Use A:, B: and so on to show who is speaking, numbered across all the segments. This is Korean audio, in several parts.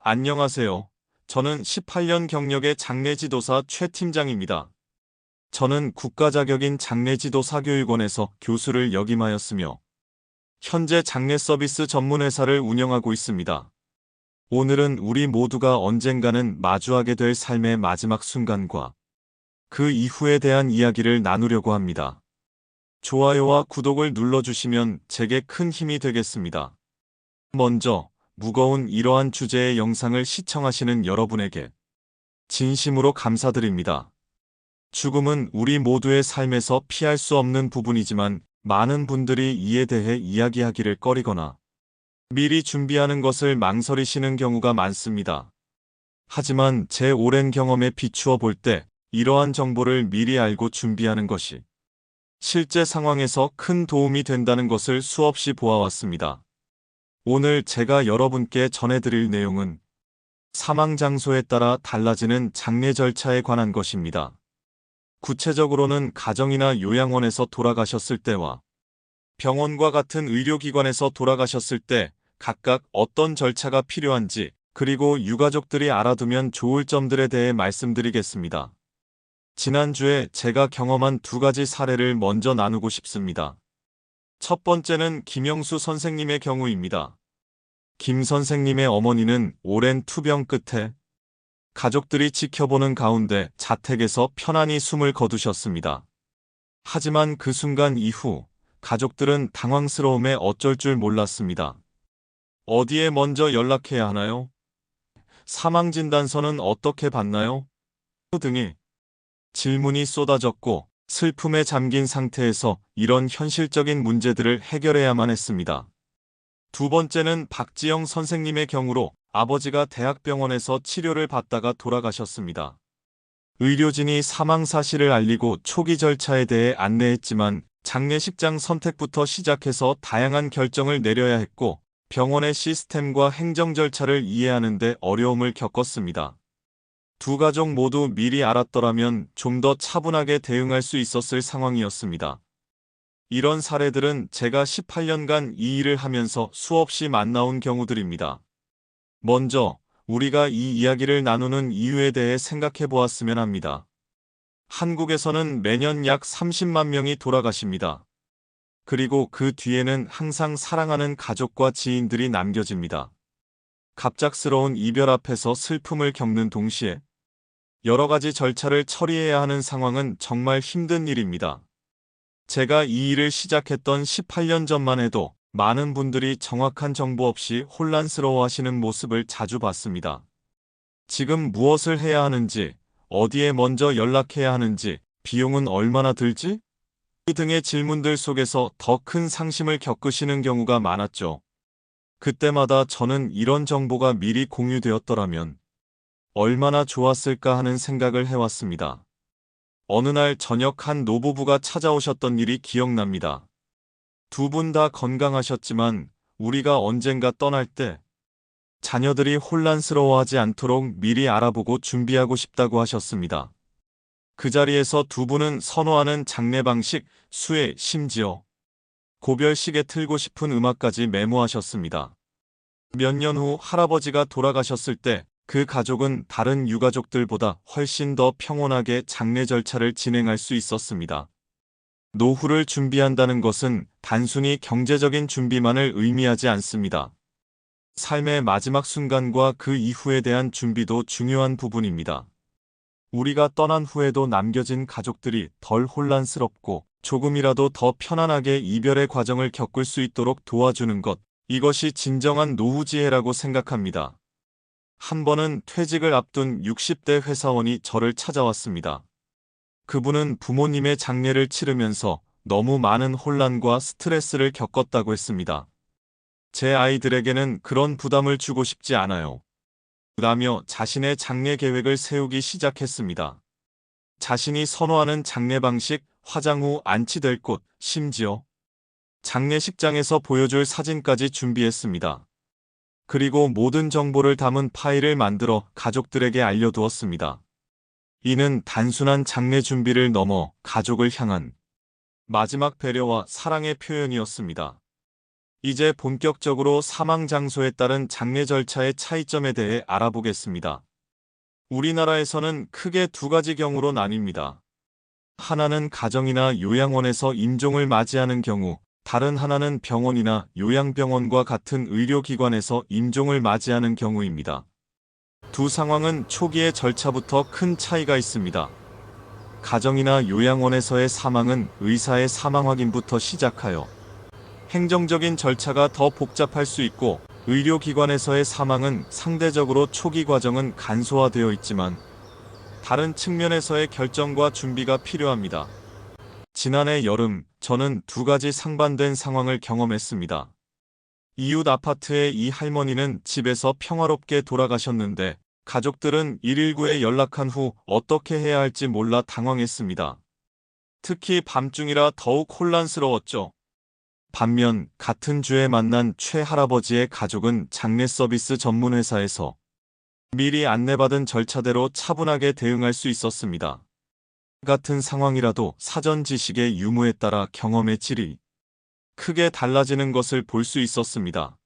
A: 안녕하세요. 저는 18년 경력의 장례지도사 최 팀장입니다. 저는 국가 자격인 장례지도사교육원에서 교수를 역임하였으며 현재 장례 서비스 전문 회사를 운영하고 있습니다. 오늘은 우리 모두가 언젠가는 마주하게 될 삶의 마지막 순간과 그 이후에 대한 이야기를 나누려고 합니다. 좋아요와 구독을 눌러주시면 제게 큰 힘이 되겠습니다. 먼저 무거운 이러한 주제의 영상을 시청하시는 여러분에게 진심으로 감사드립니다. 죽음은 우리 모두의 삶에서 피할 수 없는 부분이지만 많은 분들이 이에 대해 이야기하기를 꺼리거나 미리 준비하는 것을 망설이시는 경우가 많습니다. 하지만 제 오랜 경험에 비추어 볼 때 이러한 정보를 미리 알고 준비하는 것이 실제 상황에서 큰 도움이 된다는 것을 수없이 보아왔습니다. 오늘 제가 여러분께 전해드릴 내용은 사망 장소에 따라 달라지는 장례 절차에 관한 것입니다. 구체적으로는 가정이나 요양원에서 돌아가셨을 때와 병원과 같은 의료기관에서 돌아가셨을 때 각각 어떤 절차가 필요한지, 그리고 유가족들이 알아두면 좋을 점들에 대해 말씀드리겠습니다. 지난주에 제가 경험한 두 가지 사례를 먼저 나누고 싶습니다. 첫 번째는 김영수 선생님의 경우입니다. 김 선생님의 어머니는 오랜 투병 끝에 가족들이 지켜보는 가운데 자택에서 편안히 숨을 거두셨습니다. 하지만 그 순간 이후 가족들은 당황스러움에 어쩔 줄 몰랐습니다. 어디에 먼저 연락해야 하나요? 사망진단서는 어떻게 받나요? 등이 질문이 쏟아졌고 슬픔에 잠긴 상태에서 이런 현실적인 문제들을 해결해야만 했습니다. 두 번째는 박지영 선생님의 경우로 아버지가 대학병원에서 치료를 받다가 돌아가셨습니다. 의료진이 사망 사실을 알리고 초기 절차에 대해 안내했지만 장례식장 선택부터 시작해서 다양한 결정을 내려야 했고 병원의 시스템과 행정 절차를 이해하는 데 어려움을 겪었습니다. 두 가족 모두 미리 알았더라면 좀 더 차분하게 대응할 수 있었을 상황이었습니다. 이런 사례들은 제가 18년간 이 일을 하면서 수없이 만나온 경우들입니다. 먼저 우리가 이 이야기를 나누는 이유에 대해 생각해 보았으면 합니다. 한국에서는 매년 약 30만 명이 돌아가십니다. 그리고 그 뒤에는 항상 사랑하는 가족과 지인들이 남겨집니다. 갑작스러운 이별 앞에서 슬픔을 겪는 동시에 여러 가지 절차를 처리해야 하는 상황은 정말 힘든 일입니다. 제가 이 일을 시작했던 18년 전만 해도 많은 분들이 정확한 정보 없이 혼란스러워하시는 모습을 자주 봤습니다. 지금 무엇을 해야 하는지, 어디에 먼저 연락해야 하는지, 비용은 얼마나 들지? 등의 질문들 속에서 더 큰 상심을 겪으시는 경우가 많았죠. 그때마다 저는 이런 정보가 미리 공유되었더라면 얼마나 좋았을까 하는 생각을 해왔습니다. 어느 날 저녁 한 노부부가 찾아오셨던 일이 기억납니다. 두 분 다 건강하셨지만 우리가 언젠가 떠날 때 자녀들이 혼란스러워하지 않도록 미리 알아보고 준비하고 싶다고 하셨습니다. 그 자리에서 두 분은 선호하는 장례 방식, 수혜, 심지어 고별식에 틀고 싶은 음악까지 메모하셨습니다. 몇 년 후 할아버지가 돌아가셨을 때 그 가족은 다른 유가족들보다 훨씬 더 평온하게 장례 절차를 진행할 수 있었습니다. 노후를 준비한다는 것은 단순히 경제적인 준비만을 의미하지 않습니다. 삶의 마지막 순간과 그 이후에 대한 준비도 중요한 부분입니다. 우리가 떠난 후에도 남겨진 가족들이 덜 혼란스럽고 조금이라도 더 편안하게 이별의 과정을 겪을 수 있도록 도와주는 것, 이것이 진정한 노후지혜라고 생각합니다. 한 번은 퇴직을 앞둔 60대 회사원이 저를 찾아왔습니다. 그분은 부모님의 장례를 치르면서 너무 많은 혼란과 스트레스를 겪었다고 했습니다. 제 아이들에게는 그런 부담을 주고 싶지 않아요. 라며 자신의 장례 계획을 세우기 시작했습니다. 자신이 선호하는 장례 방식, 화장 후 안치될 곳, 심지어 장례식장에서 보여줄 사진까지 준비했습니다. 그리고 모든 정보를 담은 파일을 만들어 가족들에게 알려두었습니다. 이는 단순한 장례 준비를 넘어 가족을 향한 마지막 배려와 사랑의 표현이었습니다. 이제 본격적으로 사망 장소에 따른 장례 절차의 차이점에 대해 알아보겠습니다. 우리나라에서는 크게 두 가지 경우로 나뉩니다. 하나는 가정이나 요양원에서 임종을 맞이하는 경우, 다른 하나는 병원이나 요양병원과 같은 의료기관에서 임종을 맞이하는 경우입니다. 두 상황은 초기의 절차부터 큰 차이가 있습니다. 가정이나 요양원에서의 사망은 의사의 사망 확인부터 시작하여 행정적인 절차가 더 복잡할 수 있고, 의료기관에서의 사망은 상대적으로 초기 과정은 간소화되어 있지만 다른 측면에서의 결정과 준비가 필요합니다. 지난해 여름, 저는 두 가지 상반된 상황을 경험했습니다. 이웃 아파트의 이 할머니는 집에서 평화롭게 돌아가셨는데 가족들은 119에 연락한 후 어떻게 해야 할지 몰라 당황했습니다. 특히 밤중이라 더욱 혼란스러웠죠. 반면 같은 주에 만난 최 할아버지의 가족은 장례 서비스 전문 회사에서 미리 안내받은 절차대로 차분하게 대응할 수 있었습니다. 같은 상황이라도 사전 지식의 유무에 따라 경험의 질이 크게 달라지는 것을 볼 수 있었습니다.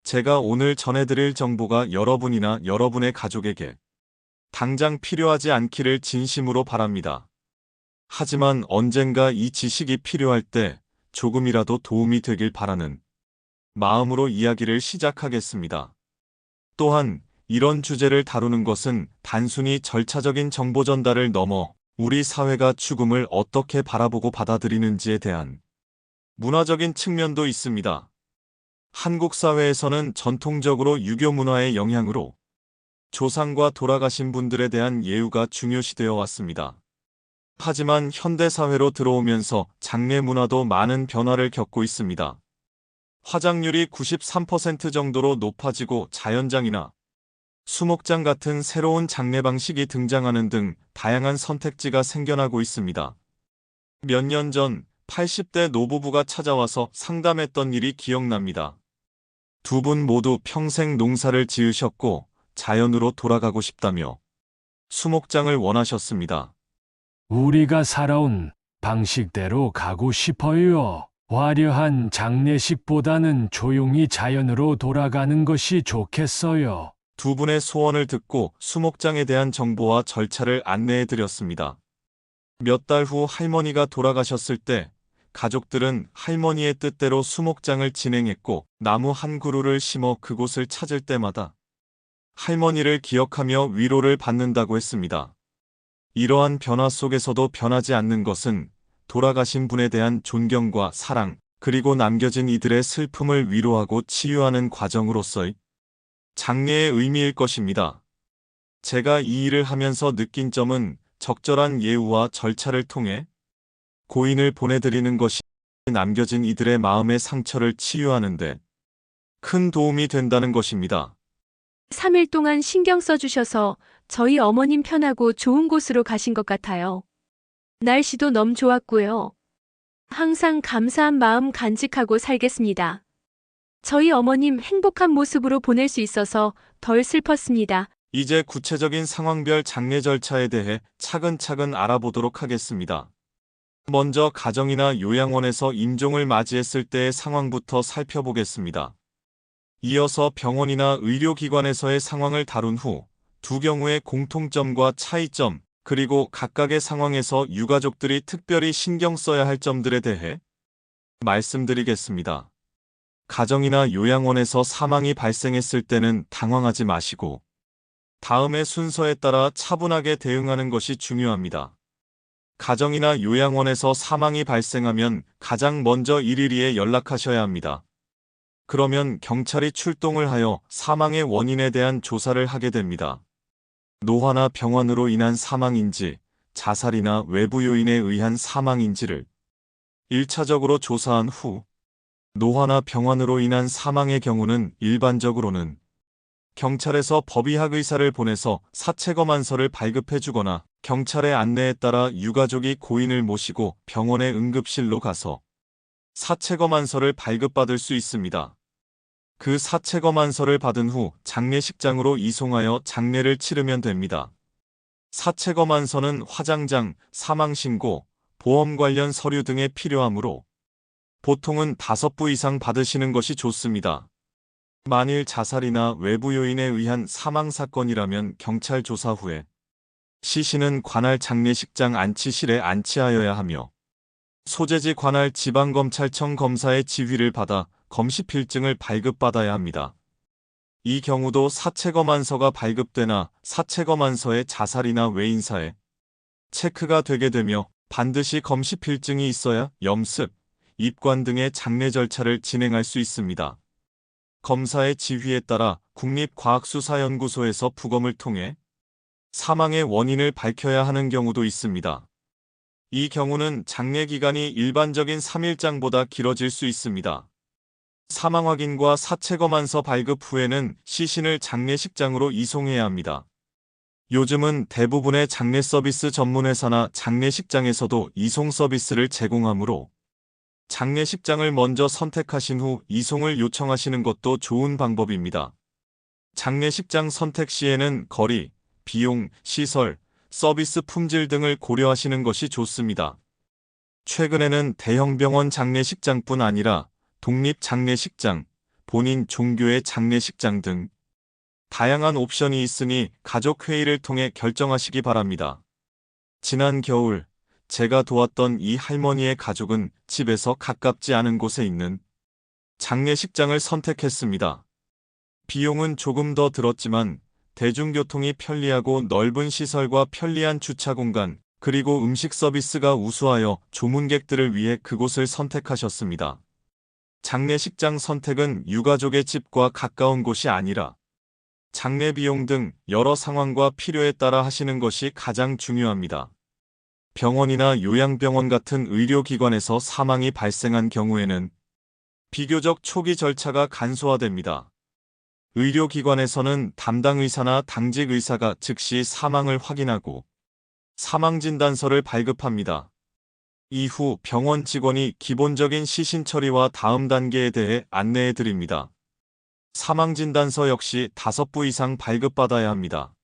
A: 제가 오늘 전해드릴 정보가 여러분이나 여러분의 가족에게 당장 필요하지 않기를 진심으로 바랍니다. 하지만 언젠가 이 지식이 필요할 때 조금이라도 도움이 되길 바라는 마음으로 이야기를 시작하겠습니다. 또한 이런 주제를 다루는 것은 단순히 절차적인 정보 전달을 넘어 우리 사회가 죽음을 어떻게 바라보고 받아들이는지에 대한 문화적인 측면도 있습니다. 한국 사회에서는 전통적으로 유교 문화의 영향으로 조상과 돌아가신 분들에 대한 예우가 중요시되어 왔습니다. 하지만 현대 사회로 들어오면서 장례 문화도 많은 변화를 겪고 있습니다. 화장률이 93% 정도로 높아지고 자연장이나 수목장 같은 새로운 장례 방식이 등장하는 등 다양한 선택지가 생겨나고 있습니다. 몇 년 전 80대 노부부가 찾아와서 상담했던 일이 기억납니다. 두 분 모두 평생 농사를 지으셨고 자연으로 돌아가고 싶다며 수목장을 원하셨습니다.
B: 우리가 살아온 방식대로 가고 싶어요. 화려한 장례식보다는 조용히 자연으로 돌아가는 것이 좋겠어요.
A: 두 분의 소원을 듣고 수목장에 대한 정보와 절차를 안내해 드렸습니다. 몇 달 후 할머니가 돌아가셨을 때 가족들은 할머니의 뜻대로 수목장을 진행했고 나무 한 그루를 심어 그곳을 찾을 때마다 할머니를 기억하며 위로를 받는다고 했습니다. 이러한 변화 속에서도 변하지 않는 것은 돌아가신 분에 대한 존경과 사랑, 그리고 남겨진 이들의 슬픔을 위로하고 치유하는 과정으로서의 장례의 의미일 것입니다. 제가 이 일을 하면서 느낀 점은 적절한 예우와 절차를 통해 고인을 보내드리는 것이 남겨진 이들의 마음의 상처를 치유하는 데 큰 도움이 된다는 것입니다.
C: 3일 동안 신경 써주셔서 저희 어머님 편하고 좋은 곳으로 가신 것 같아요. 날씨도 너무 좋았고요. 항상 감사한 마음 간직하고 살겠습니다. 저희 어머님 행복한 모습으로 보낼 수 있어서 덜 슬펐습니다.
A: 이제 구체적인 상황별 장례 절차에 대해 차근차근 알아보도록 하겠습니다. 먼저 가정이나 요양원에서 임종을 맞이했을 때의 상황부터 살펴보겠습니다. 이어서 병원이나 의료기관에서의 상황을 다룬 후 두 경우의 공통점과 차이점, 그리고 각각의 상황에서 유가족들이 특별히 신경 써야 할 점들에 대해 말씀드리겠습니다. 가정이나 요양원에서 사망이 발생했을 때는 당황하지 마시고 다음의 순서에 따라 차분하게 대응하는 것이 중요합니다. 가정이나 요양원에서 사망이 발생하면 가장 먼저 112에 연락하셔야 합니다. 그러면 경찰이 출동을 하여 사망의 원인에 대한 조사를 하게 됩니다. 노화나 병환으로 인한 사망인지, 자살이나 외부 요인에 의한 사망인지를 1차적으로 조사한 후 노화나 병환으로 인한 사망의 경우는 일반적으로는 경찰에서 법의학 의사를 보내서 사체검안서를 발급해주거나 경찰의 안내에 따라 유가족이 고인을 모시고 병원의 응급실로 가서 사체검안서를 발급받을 수 있습니다. 그 사체검안서를 받은 후 장례식장으로 이송하여 장례를 치르면 됩니다. 사체검안서는 화장장, 사망신고, 보험 관련 서류 등에 필요하므로 보통은 5부 이상 받으시는 것이 좋습니다. 만일 자살이나 외부 요인에 의한 사망 사건이라면 경찰 조사 후에 시신은 관할 장례식장 안치실에 안치하여야 하며 소재지 관할 지방검찰청 검사의 지휘를 받아 검시필증을 발급받아야 합니다. 이 경우도 사체검안서가 발급되나 사체검안서에 자살이나 외인사에 체크가 되게 되며 반드시 검시필증이 있어야 염습, 입관 등의 장례 절차를 진행할 수 있습니다. 검사의 지휘에 따라 국립과학수사연구소에서 부검을 통해 사망의 원인을 밝혀야 하는 경우도 있습니다. 이 경우는 장례 기간이 일반적인 3일장보다 길어질 수 있습니다. 사망 확인과 사체검안서 발급 후에는 시신을 장례식장으로 이송해야 합니다. 요즘은 대부분의 장례 서비스 전문회사나 장례식장에서도 이송 서비스를 제공하므로 장례식장을 먼저 선택하신 후 이송을 요청하시는 것도 좋은 방법입니다. 장례식장 선택 시에는 거리, 비용, 시설, 서비스 품질 등을 고려하시는 것이 좋습니다. 최근에는 대형 병원 장례식장뿐 아니라 독립 장례식장, 본인 종교의 장례식장 등 다양한 옵션이 있으니 가족 회의를 통해 결정하시기 바랍니다. 지난 겨울 제가 도왔던 이 할머니의 가족은 집에서 가깝지 않은 곳에 있는 장례식장을 선택했습니다. 비용은 조금 더 들었지만 대중교통이 편리하고 넓은 시설과 편리한 주차 공간, 그리고 음식 서비스가 우수하여 조문객들을 위해 그곳을 선택하셨습니다. 장례식장 선택은 유가족의 집과 가까운 곳이 아니라 장례 비용 등 여러 상황과 필요에 따라 하시는 것이 가장 중요합니다. 병원이나 요양병원 같은 의료기관에서 사망이 발생한 경우에는 비교적 초기 절차가 간소화됩니다. 의료기관에서는 담당 의사나 당직 의사가 즉시 사망을 확인하고 사망진단서를 발급합니다. 이후 병원 직원이 기본적인 시신 처리와 다음 단계에 대해 안내해 드립니다. 사망진단서 역시 5부 이상 발급받아야 합니다.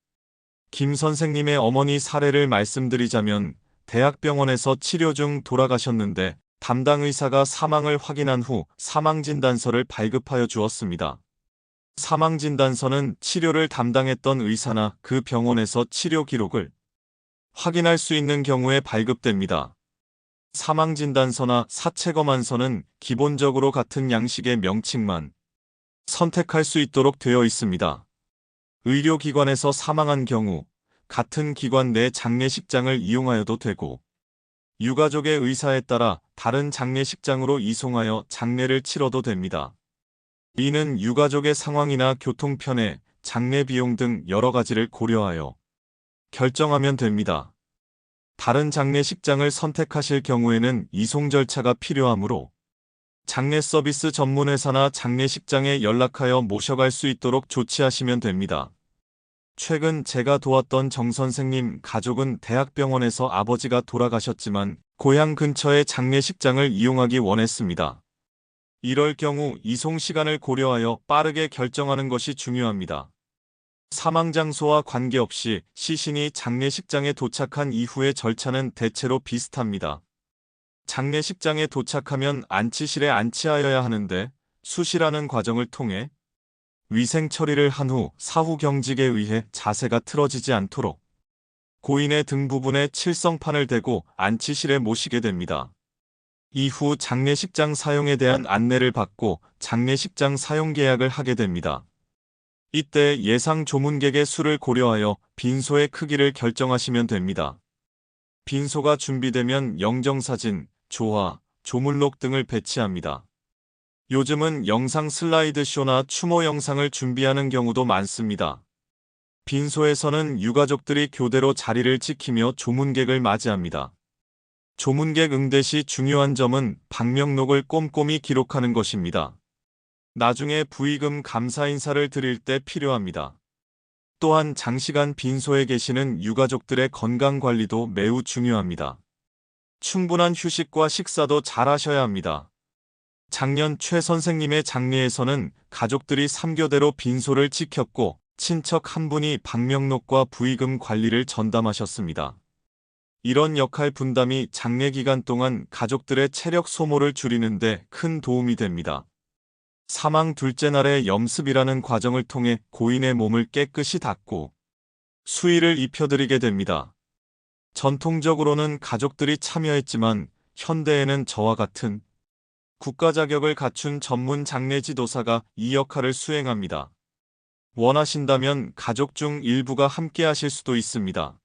A: 김 선생님의 어머니 사례를 말씀드리자면 대학병원에서 치료 중 돌아가셨는데 담당 의사가 사망을 확인한 후 사망진단서를 발급하여 주었습니다. 사망진단서는 치료를 담당했던 의사나 그 병원에서 치료 기록을 확인할 수 있는 경우에 발급됩니다. 사망진단서나 사체검안서는 기본적으로 같은 양식의 명칭만 선택할 수 있도록 되어 있습니다. 의료기관에서 사망한 경우 같은 기관 내 장례식장을 이용하여도 되고 유가족의 의사에 따라 다른 장례식장으로 이송하여 장례를 치러도 됩니다. 이는 유가족의 상황이나 교통편의 장례 비용 등 여러 가지를 고려하여 결정하면 됩니다. 다른 장례식장을 선택하실 경우에는 이송 절차가 필요하므로 장례 서비스 전문회사나 장례식장에 연락하여 모셔갈 수 있도록 조치하시면 됩니다. 최근 제가 도왔던 정 선생님 가족은 대학병원에서 아버지가 돌아가셨지만 고향 근처의 장례식장을 이용하기 원했습니다. 이럴 경우 이송 시간을 고려하여 빠르게 결정하는 것이 중요합니다. 사망 장소와 관계없이 시신이 장례식장에 도착한 이후의 절차는 대체로 비슷합니다. 장례식장에 도착하면 안치실에 안치하여야 하는데 수시라는 과정을 통해 위생 처리를 한 후 사후 경직에 의해 자세가 틀어지지 않도록 고인의 등 부분에 칠성판을 대고 안치실에 모시게 됩니다. 이후 장례식장 사용에 대한 안내를 받고 장례식장 사용 계약을 하게 됩니다. 이때 예상 조문객의 수를 고려하여 빈소의 크기를 결정하시면 됩니다. 빈소가 준비되면 영정사진, 조화, 조문록 등을 배치합니다. 요즘은 영상 슬라이드쇼나 추모 영상을 준비하는 경우도 많습니다. 빈소에서는 유가족들이 교대로 자리를 지키며 조문객을 맞이합니다. 조문객 응대 시 중요한 점은 방명록을 꼼꼼히 기록하는 것입니다. 나중에 부의금 감사 인사를 드릴 때 필요합니다. 또한 장시간 빈소에 계시는 유가족들의 건강 관리도 매우 중요합니다. 충분한 휴식과 식사도 잘 하셔야 합니다. 작년 최 선생님의 장례에서는 가족들이 3교대로 빈소를 지켰고 친척 한 분이 방명록과 부의금 관리를 전담하셨습니다. 이런 역할 분담이 장례 기간 동안 가족들의 체력 소모를 줄이는 데 큰 도움이 됩니다. 사망 둘째 날의 염습이라는 과정을 통해 고인의 몸을 깨끗이 닦고 수의를 입혀드리게 됩니다. 전통적으로는 가족들이 참여했지만 현대에는 저와 같은 국가 자격을 갖춘 전문 장례 지도사가 이 역할을 수행합니다. 원하신다면 가족 중 일부가 함께 하실 수도 있습니다.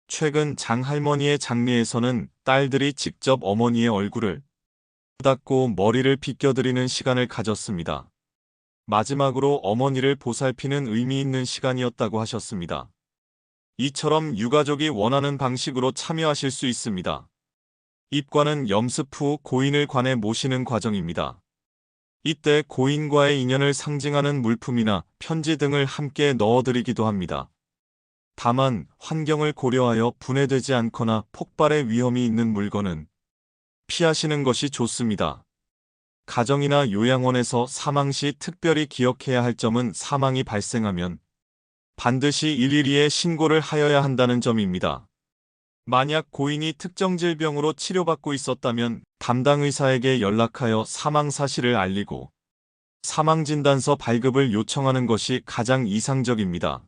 A: 최근 장할머니의 장례에서는 딸들이 직접 어머니의 얼굴을 닦고 머리를 빗겨드리는 시간을 가졌습니다. 마지막으로 어머니를 보살피는 의미 있는 시간이었다고 하셨습니다. 이처럼 유가족이 원하는 방식으로 참여하실 수 있습니다. 입관은 염습 후 고인을 관에 모시는 과정입니다. 이때 고인과의 인연을 상징하는 물품이나 편지 등을 함께 넣어드리기도 합니다. 다만 환경을 고려하여 분해되지 않거나 폭발의 위험이 있는 물건은 피하시는 것이 좋습니다. 가정이나 요양원에서 사망 시 특별히 기억해야 할 점은 사망이 발생하면 반드시 112에 신고를 하여야 한다는 점입니다. 만약 고인이 특정 질병으로 치료받고 있었다면 담당 의사에게 연락하여 사망 사실을 알리고 사망진단서 발급을 요청하는 것이 가장 이상적입니다.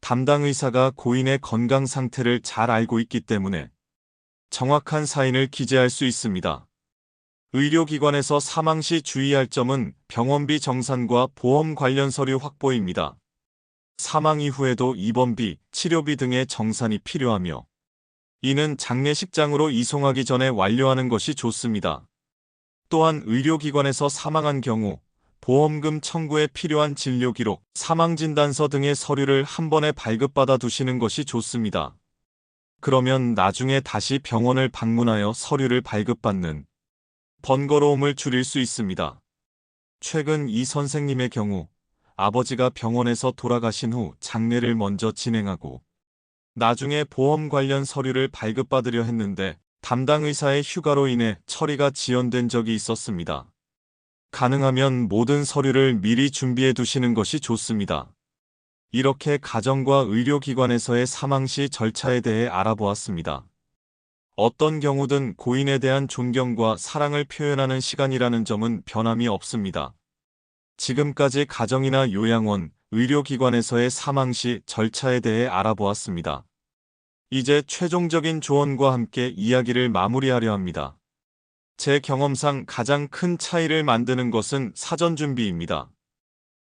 A: 담당 의사가 고인의 건강 상태를 잘 알고 있기 때문에 정확한 사인을 기재할 수 있습니다. 의료기관에서 사망 시 주의할 점은 병원비 정산과 보험 관련 서류 확보입니다. 사망 이후에도 입원비, 치료비 등의 정산이 필요하며 이는 장례식장으로 이송하기 전에 완료하는 것이 좋습니다. 또한 의료기관에서 사망한 경우 보험금 청구에 필요한 진료기록, 사망진단서 등의 서류를 한 번에 발급받아 두시는 것이 좋습니다. 그러면 나중에 다시 병원을 방문하여 서류를 발급받는 번거로움을 줄일 수 있습니다. 최근 이 선생님의 경우 아버지가 병원에서 돌아가신 후 장례를 먼저 진행하고 나중에 보험 관련 서류를 발급받으려 했는데 담당 의사의 휴가로 인해 처리가 지연된 적이 있었습니다. 가능하면 모든 서류를 미리 준비해 두시는 것이 좋습니다. 이렇게 가정과 의료기관에서의 사망 시 절차에 대해 알아보았습니다. 어떤 경우든 고인에 대한 존경과 사랑을 표현하는 시간이라는 점은 변함이 없습니다. 지금까지 가정이나 요양원, 의료기관에서의 사망 시 절차에 대해 알아보았습니다. 이제 최종적인 조언과 함께 이야기를 마무리하려 합니다. 제 경험상 가장 큰 차이를 만드는 것은 사전 준비입니다.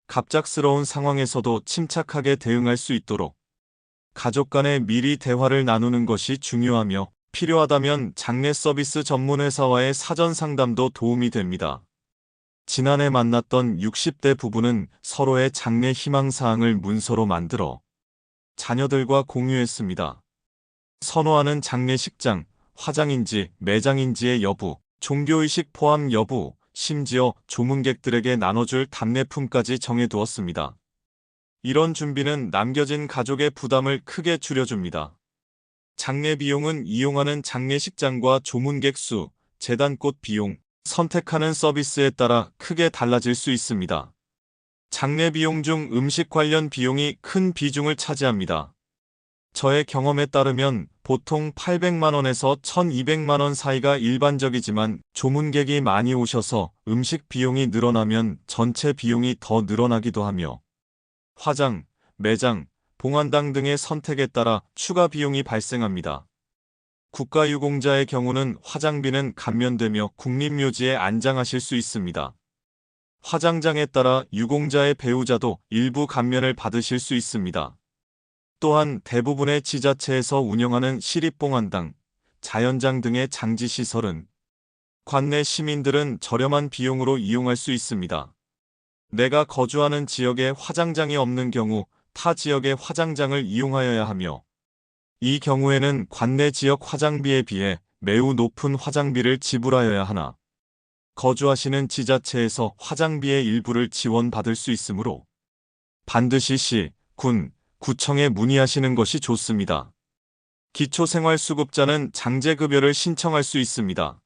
A: 갑작스러운 상황에서도 침착하게 대응할 수 있도록 가족 간에 미리 대화를 나누는 것이 중요하며 필요하다면 장례 서비스 전문 회사와의 사전 상담도 도움이 됩니다. 지난해 만났던 60대 부부는 서로의 장례 희망사항을 문서로 만들어 자녀들과 공유했습니다. 선호하는 장례식장, 화장인지 매장인지의 여부, 종교의식 포함 여부, 심지어 조문객들에게 나눠줄 답례품까지 정해두었습니다. 이런 준비는 남겨진 가족의 부담을 크게 줄여줍니다. 장례 비용은 이용하는 장례식장과 조문객 수, 제단꽃 비용, 선택하는 서비스에 따라 크게 달라질 수 있습니다. 장례 비용 중 음식 관련 비용이 큰 비중을 차지합니다. 저의 경험에 따르면 보통 800만 원에서 1200만 원 사이가 일반적이지만 조문객이 많이 오셔서 음식 비용이 늘어나면 전체 비용이 더 늘어나기도 하며 화장, 매장, 봉안당 등의 선택에 따라 추가 비용이 발생합니다. 국가유공자의 경우는 화장비는 감면되며 국립묘지에 안장하실 수 있습니다. 화장장에 따라 유공자의 배우자도 일부 감면을 받으실 수 있습니다. 또한 대부분의 지자체에서 운영하는 시립봉안당, 자연장 등의 장지시설은 관내 시민들은 저렴한 비용으로 이용할 수 있습니다. 내가 거주하는 지역에 화장장이 없는 경우 타 지역의 화장장을 이용하여야 하며 이 경우에는 관내 지역 화장비에 비해 매우 높은 화장비를 지불하여야 하나 거주하시는 지자체에서 화장비의 일부를 지원받을 수 있으므로 반드시 시, 군, 구청에 문의하시는 것이 좋습니다. 기초생활수급자는 장제급여를 신청할 수 있습니다.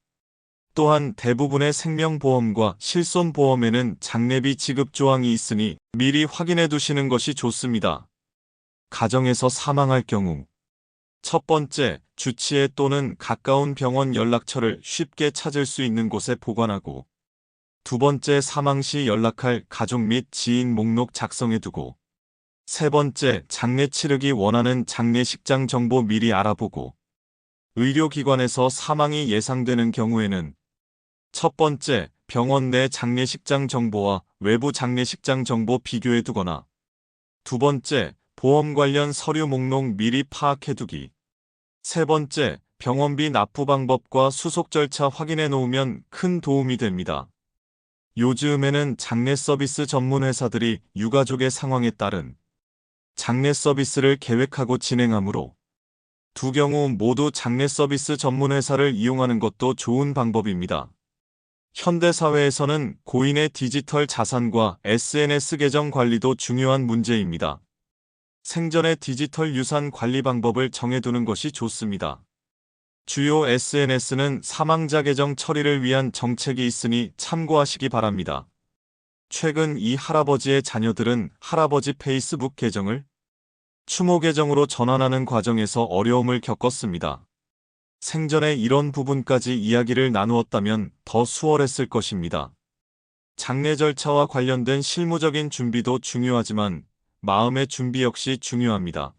A: 또한 대부분의 생명보험과 실손보험에는 장례비 지급 조항이 있으니 미리 확인해 두시는 것이 좋습니다. 가정에서 사망할 경우 첫 번째, 주치의 또는 가까운 병원 연락처를 쉽게 찾을 수 있는 곳에 보관하고, 두 번째, 사망 시 연락할 가족 및 지인 목록 작성해두고, 세 번째, 장례 치르기 원하는 장례식장 정보 미리 알아보고, 의료기관에서 사망이 예상되는 경우에는 첫 번째, 병원 내 장례식장 정보와 외부 장례식장 정보 비교해두거나, 두 번째, 보험 관련 서류 목록 미리 파악해두기, 세 번째, 병원비 납부 방법과 수속 절차 확인해 놓으면 큰 도움이 됩니다. 요즘에는 장례 서비스 전문 회사들이 유가족의 상황에 따른 장례 서비스를 계획하고 진행하므로 두 경우 모두 장례 서비스 전문 회사를 이용하는 것도 좋은 방법입니다. 현대사회에서는 고인의 디지털 자산과 SNS 계정 관리도 중요한 문제입니다. 생전의 디지털 유산 관리 방법을 정해두는 것이 좋습니다. 주요 SNS는 사망자 계정 처리를 위한 정책이 있으니 참고하시기 바랍니다. 최근 이 할아버지의 자녀들은 할아버지 페이스북 계정을 추모 계정으로 전환하는 과정에서 어려움을 겪었습니다. 생전에 이런 부분까지 이야기를 나누었다면 더 수월했을 것입니다. 장례 절차와 관련된 실무적인 준비도 중요하지만 마음의 준비 역시 중요합니다.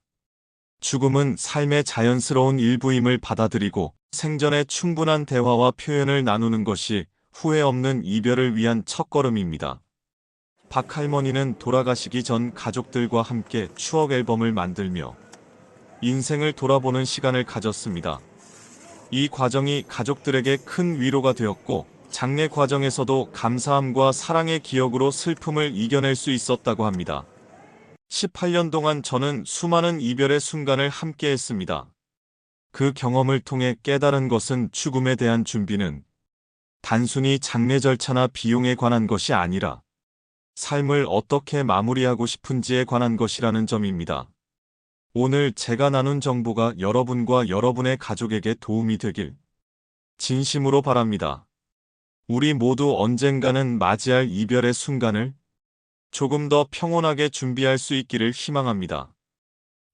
A: 죽음은 삶의 자연스러운 일부임을 받아들이고 생전에 충분한 대화와 표현을 나누는 것이 후회 없는 이별을 위한 첫걸음입니다. 박 할머니는 돌아가시기 전 가족들과 함께 추억 앨범을 만들며 인생을 돌아보는 시간을 가졌습니다. 이 과정이 가족들에게 큰 위로가 되었고 장례 과정에서도 감사함과 사랑의 기억으로 슬픔을 이겨낼 수 있었다고 합니다. 18년 동안 저는 수많은 이별의 순간을 함께 했습니다. 그 경험을 통해 깨달은 것은 죽음에 대한 준비는 단순히 장례 절차나 비용에 관한 것이 아니라 삶을 어떻게 마무리하고 싶은지에 관한 것이라는 점입니다. 오늘 제가 나눈 정보가 여러분과 여러분의 가족에게 도움이 되길 진심으로 바랍니다. 우리 모두 언젠가는 맞이할 이별의 순간을 조금 더 평온하게 준비할 수 있기를 희망합니다.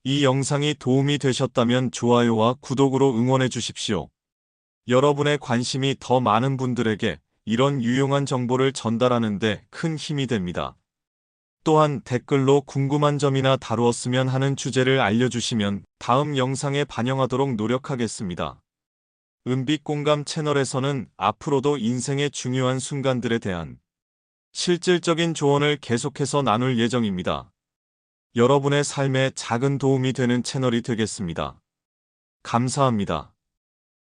A: 이 영상이 도움이 되셨다면 좋아요와 구독으로 응원해 주십시오. 여러분의 관심이 더 많은 분들에게 이런 유용한 정보를 전달하는 데 큰 힘이 됩니다. 또한 댓글로 궁금한 점이나 다루었으면 하는 주제를 알려주시면 다음 영상에 반영하도록 노력하겠습니다. 은빛공감 채널에서는 앞으로도 인생의 중요한 순간들에 대한 실질적인 조언을 계속해서 나눌 예정입니다. 여러분의 삶에 작은 도움이 되는 채널이 되겠습니다. 감사합니다.